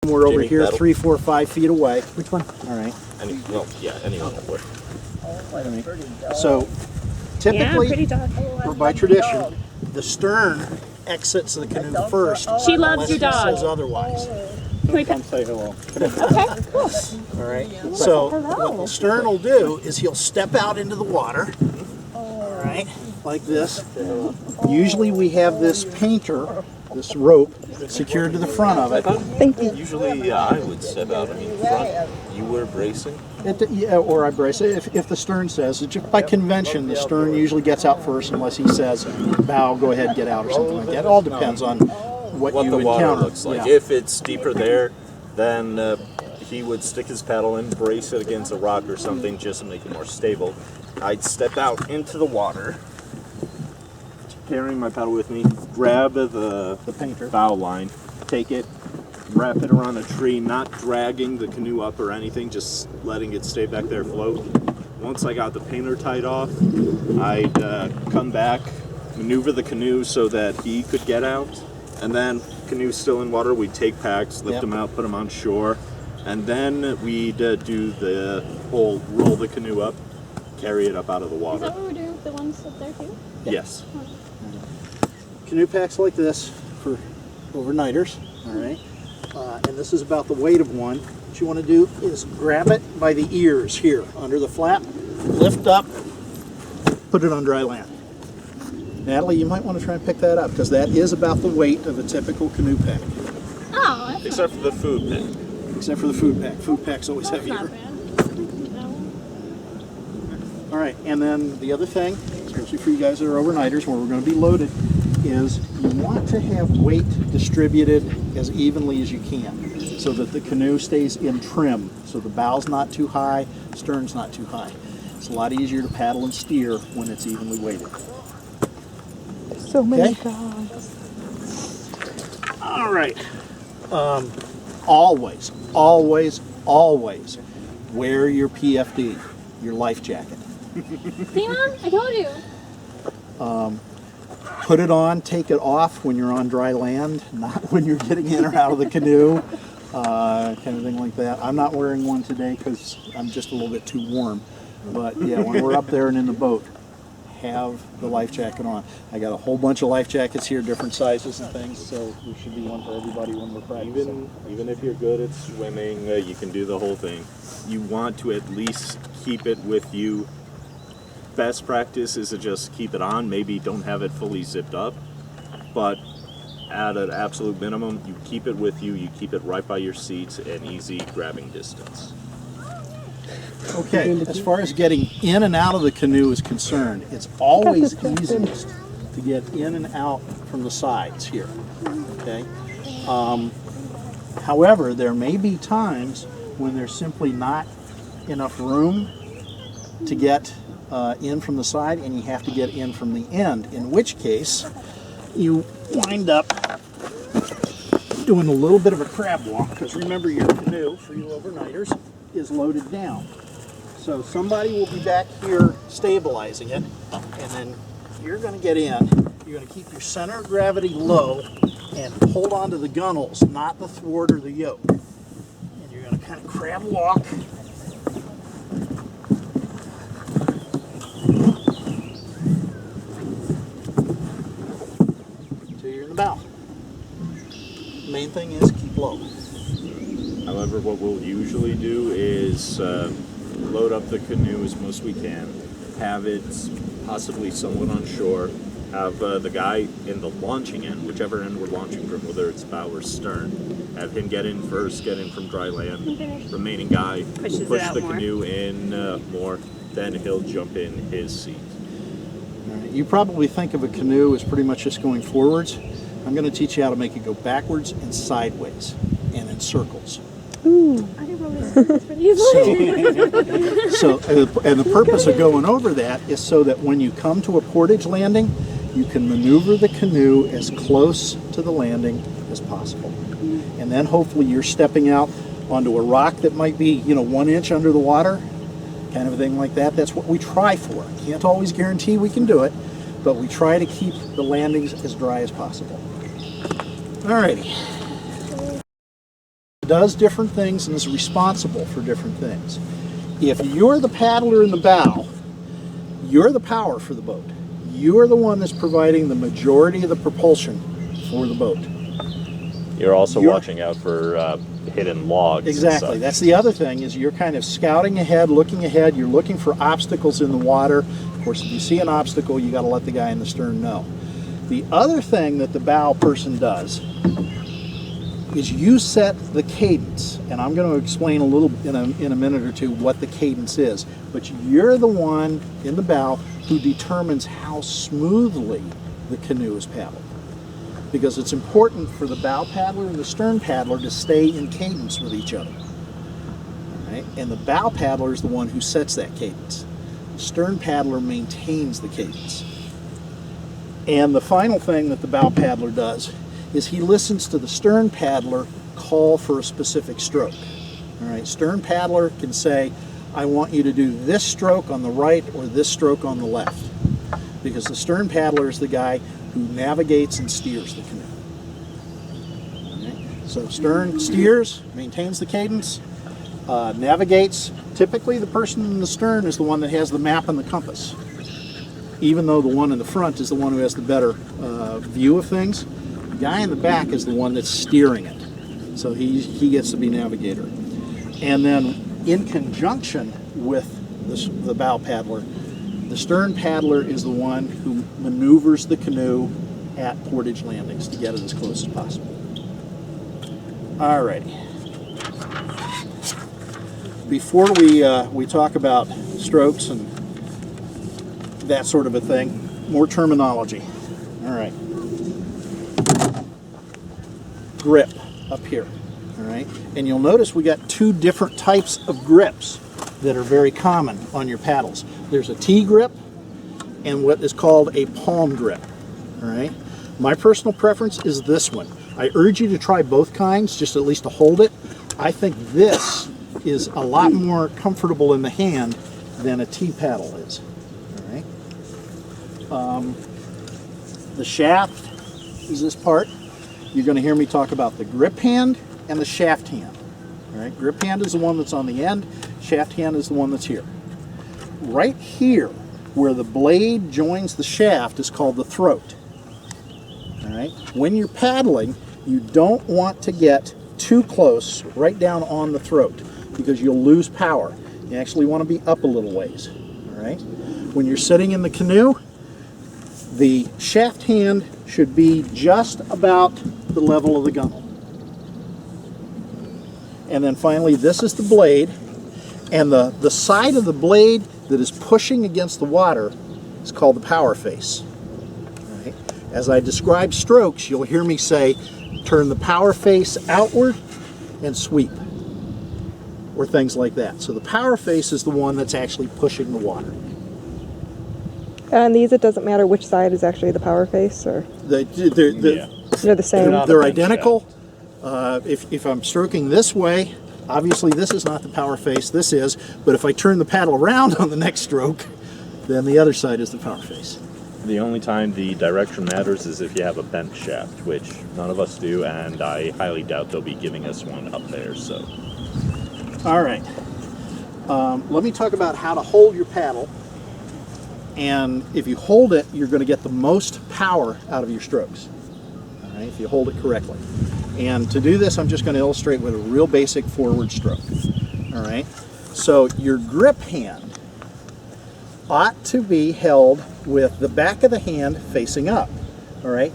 We're over Jimmy, here that'll- 3, 4, 5 feet away. Which one? All right. Well, yeah, anyone will work. So typically, pretty dog. or by tradition, the stern exits the canoe first. She loves unless your he dog. says otherwise. Come say hello. Okay, cool. All right. So what the stern will do is he'll step out into the water. All right, like this. Usually we have this painter, this rope, secured to the front of it. Thank you. Usually, I would step out. I mean, front. You were bracing. Yeah, or I brace it. If the stern says, just by convention, the stern usually gets out first unless he says, bow, go ahead, get out, or something like that. It all depends on what you the water encounter. looks like. Yeah. If it's deeper there, then he would stick his paddle in, brace it against a rock or something just to make it more stable. I'd step out into the water, carrying my paddle with me, grab the painter. bow line, take it, wrap it around a tree, not dragging the canoe up or anything, just letting it stay back there float. Once I got the painter tied off, I'd come back, maneuver the canoe so that he could get out, and then canoe's still in water, we'd take packs, lift them out, put them on shore, and then we'd do the whole roll the canoe up, carry it up out of the Is water. that what we're doing with the ones up there too? Yes. Canoe packs like this for overnighters. All right. And this is about the weight of one. What you want to do is grab it by the ears here under the flap, lift up, put it on dry land. Natalie, you might want to try and pick that up because that is about the weight of a typical canoe pack, Oh, that's Except for the food pack. except for the food pack. Food pack's always not heavier. bad. No. All right, and then the other thing, especially for you guys that are overnighters, where we're going to be loaded, is you want to have weight distributed as evenly as you can so that the canoe stays in trim, so the bow's not too high, stern's not too high. It's a lot easier to paddle and steer when it's evenly weighted. So many Okay. dogs. All right. Always, always, always wear your PFD, your life jacket. See, Mom? I told you. Put it on, take it off when you're on dry land, not when you're getting in or out of the canoe, kind of thing like that. I'm not wearing one today because I'm just a little bit too warm. But yeah, when we're up there and in the boat, have the life jacket on. I got a whole bunch of life jackets here, different sizes and things, so there should be one for everybody when we're practicing. Even if you're good at swimming, you can do the whole thing. You want to at least keep it with you. Best practice is to just keep it on. Maybe don't have it fully zipped up, but at an absolute minimum, you keep it with you. You keep it right by your seat and easy grabbing distance. Okay, as far as getting in and out of the canoe is concerned, it's always easiest to get in and out from the sides here, okay? However, there may be times when there's simply not enough room to get in from the side and you have to get in from the end, in which case you wind up doing a little bit of a crab walk, because remember, your canoe, for you overnighters, is loaded down. So somebody will be back here stabilizing it, and then you're going to get in. You're going to keep your center of gravity low and hold on to the gunnels, not the thwart or the yoke. And you're going to kind of crab walk. Until you're in the bow. Main thing is keep low. However, what we'll usually do is load up the canoe as most we can, have it possibly somewhat on shore, have the guy in the launching end, whichever end we're launching from, whether it's bow or stern, have him get in first, get in from dry land. Remaining guy Pushes will push it out the more. canoe in more, then he'll jump in his seat. All right, you probably think of a canoe as pretty much just going forwards. I'm going to teach you how to make it go backwards and sideways and in circles. I didn't really see this for these And the purpose of going over that is so that when you come to a portage landing, you can maneuver the canoe as close to the landing as possible. And then hopefully you're stepping out onto a rock that might be, 1 inch under the water, kind of a thing like that. That's what we try for. Can't always guarantee we can do it, but we try to keep the landings as dry as possible. Alrighty. does different things and is responsible for different things. If you're the paddler in the bow, you're the power for the boat. You're the one that's providing the majority of the propulsion for the boat. You're also watching out for hidden logs. Exactly. That's the other thing, is you're kind of scouting ahead, looking ahead. You're looking for obstacles in the water. Of course, if you see an obstacle, you got to let the guy in the stern know. The other thing that the bow person does is you set the cadence, and I'm going to explain a little in a minute or two what the cadence is. But you're the one in the bow who determines how smoothly the canoe is paddled, because it's important for the bow paddler and the stern paddler to stay in cadence with each other. Right? And the bow paddler is the one who sets that cadence. The stern paddler maintains the cadence. And the final thing that the bow paddler does is he listens to the stern paddler call for a specific stroke. All right, stern paddler can say, I want you to do this stroke on the right or this stroke on the left, because the stern paddler is the guy who navigates and steers the canoe. Okay? So stern steers, maintains the cadence, navigates. Typically the person in the stern is the one that has the map and the compass, even though the one in the front is the one who has the better view of things. The guy in the back is the one that's steering it, so he gets to be navigator. And then in conjunction with the bow paddler, the stern paddler is the one who maneuvers the canoe at portage landings to get it as close as possible. Alrighty. Before we talk about strokes and that sort of a thing, more terminology. All right. Grip up here. All right. And you'll notice we got two different types of grips that are very common on your paddles. There's a T grip and what is called a palm grip. All right. My personal preference is this one. I urge you to try both kinds, just at least to hold it. I think this is a lot more comfortable in the hand than a T paddle is. All right. The shaft is this part. You're going to hear me talk about the grip hand and the shaft hand. All right. Grip hand is the one that's on the end. Shaft hand is the one that's here. Right here, where the blade joins the shaft, is called the throat. All right. When you're paddling, you don't want to get too close right down on the throat, because you'll lose power. You actually want to be up a little ways. All right. When you're sitting in the canoe, the shaft hand should be just about the level of the gunnel. And then finally, this is the blade, and the side of the blade that is pushing against the water is called the power face. All right. As I describe strokes, you'll hear me say, turn the power face outward and sweep, or things like that. So the power face is the one that's actually pushing the water. On these, it doesn't matter which side is actually the power face, or Yeah. they're the same. They're identical. If I'm stroking this way, obviously this is not the power face, this is, but if I turn the paddle around on the next stroke, then the other side is the power face. The only time the direction matters is if you have a bent shaft, which none of us do, and I highly doubt they'll be giving us one up there. So, all right. Let me talk about how to hold your paddle. And if you hold it, you're going to get the most power out of your strokes. All right, if you hold it correctly. And to do this, I'm just going to illustrate with a real basic forward stroke. All right. So your grip hand ought to be held with the back of the hand facing up. All right.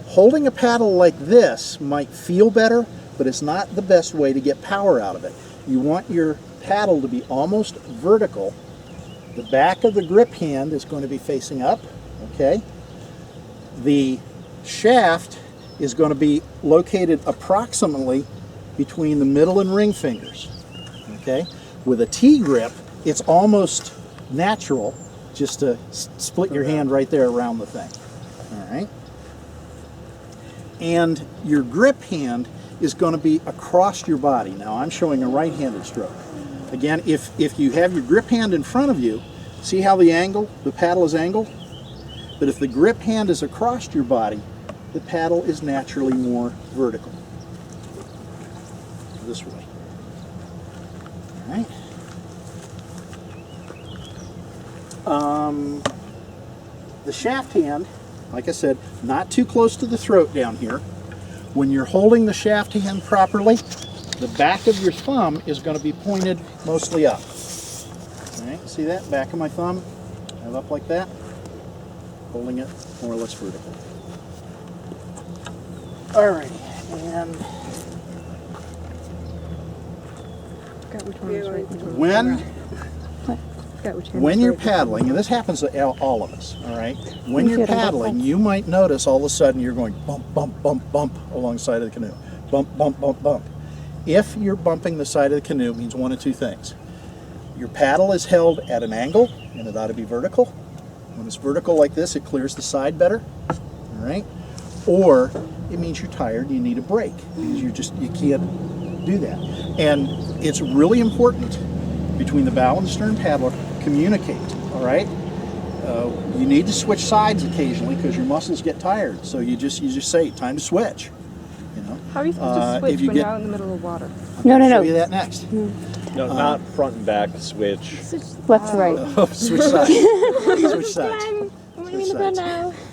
Holding a paddle like this might feel better, but it's not the best way to get power out of it. You want your paddle to be almost vertical. The back of the grip hand is going to be facing up. Okay. The shaft is going to be located approximately between the middle and ring fingers. Okay. With a T grip, it's almost natural just to split your hand right there around the thing. All right. And your grip hand is going to be across your body. Now I'm showing a right-handed stroke. Again, if you have your grip hand in front of you, see how the paddle is angled? But if the grip hand is across your body, the paddle is naturally more vertical. this way. All right. The shaft hand, like I said, not too close to the throat down here. When you're holding the shaft hand properly, the back of your thumb is going to be pointed mostly up. All right, see that? Back of my thumb, I have up like that, holding it more or less vertical. All right, and Got which one is right, which one is when wrong. Got which hand when is you're right. paddling, and this happens to all of us, all right? When You you're feel it on both paddling, sides. you might notice all of a sudden you're going bump, bump, bump, bump alongside of the canoe. Bump, bump, bump, bump. If you're bumping the side of the canoe, it means one of two things. Your paddle is held at an angle, and it ought to be vertical. When it's vertical like this, it clears the side better, all right? Or it means you're tired and you need a break, because you can't do that. And it's really important between the bow and the stern paddler, communicate, all right? You need to switch sides occasionally because your muscles get tired. So you just say, time to switch. You know. How are you supposed to if switch you when get- you're out in the middle of water? No, no, Show you no. that next. No, not front and back switch. Left to right. Oh, switch sides. Switch sides. I'm Switch leaving the bed sides.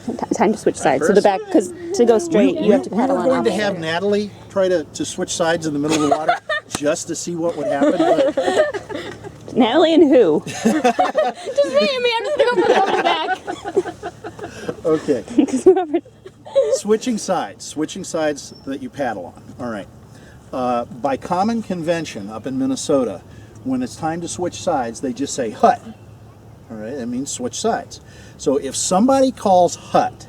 now. Time to switch sides. So the back, because to go straight, you have to We paddle were on going to opposite. have Natalie try to switch sides in the middle of the water just to see what would happen. But Natalie and who? Just me and me. I'm just gonna go for the one back. okay. Because whoever. Switching sides that you paddle on. All right. By common convention up in Minnesota, when it's time to switch sides, they just say hut. All right, that means switch sides. So if somebody calls hut,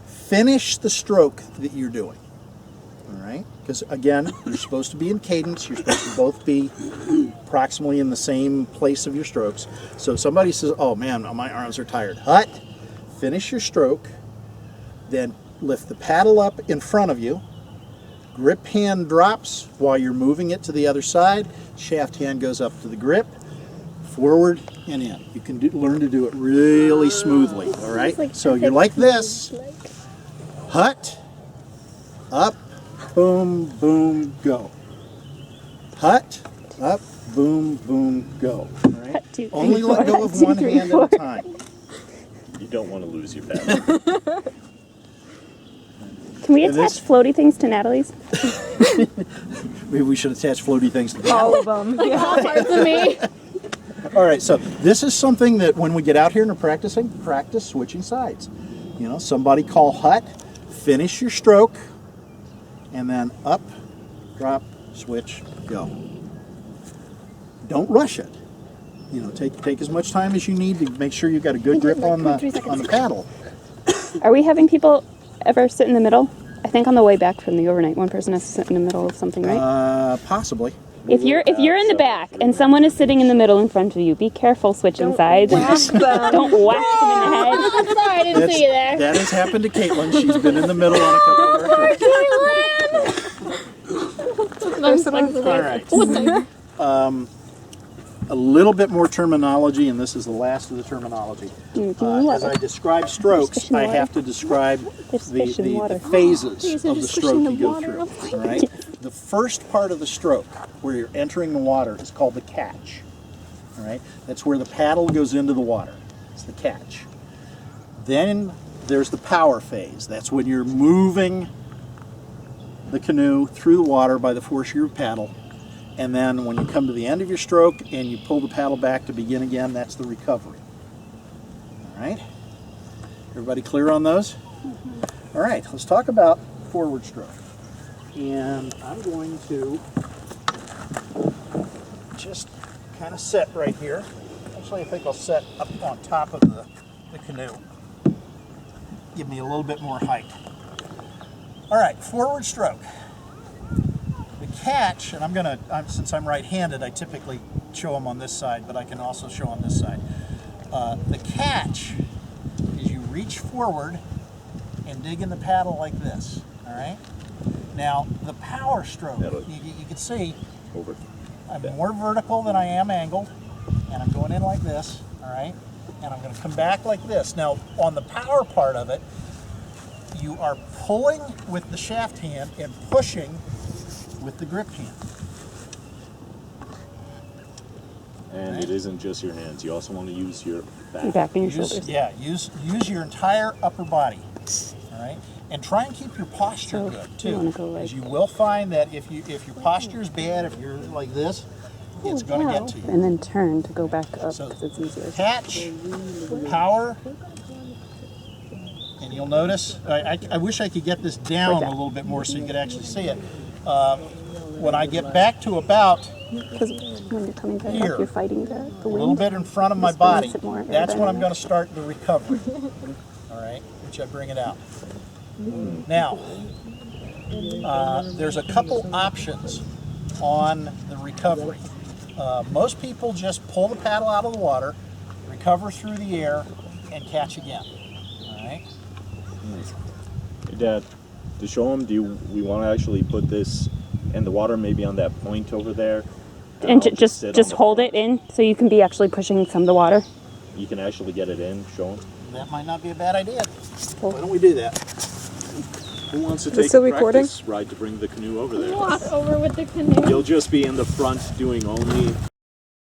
finish the stroke that you're doing. All right, because again, you're supposed to be in cadence. You're supposed to both be approximately in the same place of your strokes. So if somebody says, "Oh man, my arms are tired," hut, finish your stroke. Then lift the paddle up in front of you. Grip hand drops while you're moving it to the other side. Shaft hand goes up to the grip, forward and in. You can learn to do it really smoothly, all right? So you're like this. Hut, up, boom, boom, go. Hut, up, boom, boom, go. All right? Hut, 2, 3, Only let 4. go of Hut, 2, one 3, hand 4. at a time. You don't want to lose your paddle. Can we And attach this- floaty things to Natalie's? Maybe we should attach floaty things to that. All of them. Yeah. All parts of me. All right, so this is something that when we get out here and are practicing, practice switching sides. You know, somebody call hut, finish your stroke, and then up, drop, switch, go. Don't rush it. You know, take as much time as you need to make sure you've got a good grip on the paddle. Are we having people ever sit in the middle? I think on the way back from the overnight, one person has to sit in the middle of something, right? Possibly. If you're in the back and someone is sitting in the middle in front of you, be careful switching sides. Don't whack them in the head. I'm sorry, I didn't see you there. That has happened to Caitlin. She's been in the middle on a couple of her trips. All right. What's A little bit more terminology, and this is the last of the terminology. As I describe strokes, fish in the I water. have to describe There's fish in the the water. phases These are of the just fish stroke in the you go water. through. All right. The first part of the stroke, where you're entering the water, is called the catch. All right. That's where the paddle goes into the water. It's the catch. Then there's the power phase. That's when you're moving the canoe through the water by the force of your paddle. And then when you come to the end of your stroke and you pull the paddle back to begin again, that's the recovery. All right? Everybody clear on those? All right, let's talk about forward stroke. And I'm going to just kind of set right here. Actually, I think I'll set up on top of the canoe. Give me a little bit more height. All right, forward stroke. Catch, and since I'm right-handed, I typically show them on this side, but I can also show on this side. The catch is you reach forward and dig in the paddle like this, all right? Now, the power stroke, you can see Over. I'm more vertical than I am angled, and I'm going in like this, all right? And I'm going to come back like this. Now, on the power part of it, you are pulling with the shaft hand and pushing with the grip hand. And it isn't just your hands. You also want to use your back. Your back and your Use, shoulders. yeah, use your entire upper body. All right, and try and keep your posture So, good you too, wanna go like- because you will find that if your posture is bad, if you're like this, it's going to get to you. And then turn to go back up So- because it's easier. Catch, power, and you'll notice. I wish I could get this down a little bit more so you could actually see it. When I get back to about Because when you're coming back Here. up, you're fighting the a little wind. bit in front of my This one body, makes it more that's when I'm aerodynamic. going to start the recovery. All right, which I bring it out. Now, there's a couple options on the recovery. Most people just pull the paddle out of the water, recover through the air, and catch again. All right. Hey, Dad, to show them, we want to actually put this in the water, maybe on that point over there? And I'll just sit on the hold front. it in so you can be actually pushing some of the water. You can actually get it in, show them. That might not be a bad idea. Why don't we do that? Who wants to Is it take still a recording? practice ride to bring the canoe over there? Walk over with the canoe. You'll just be in the front doing only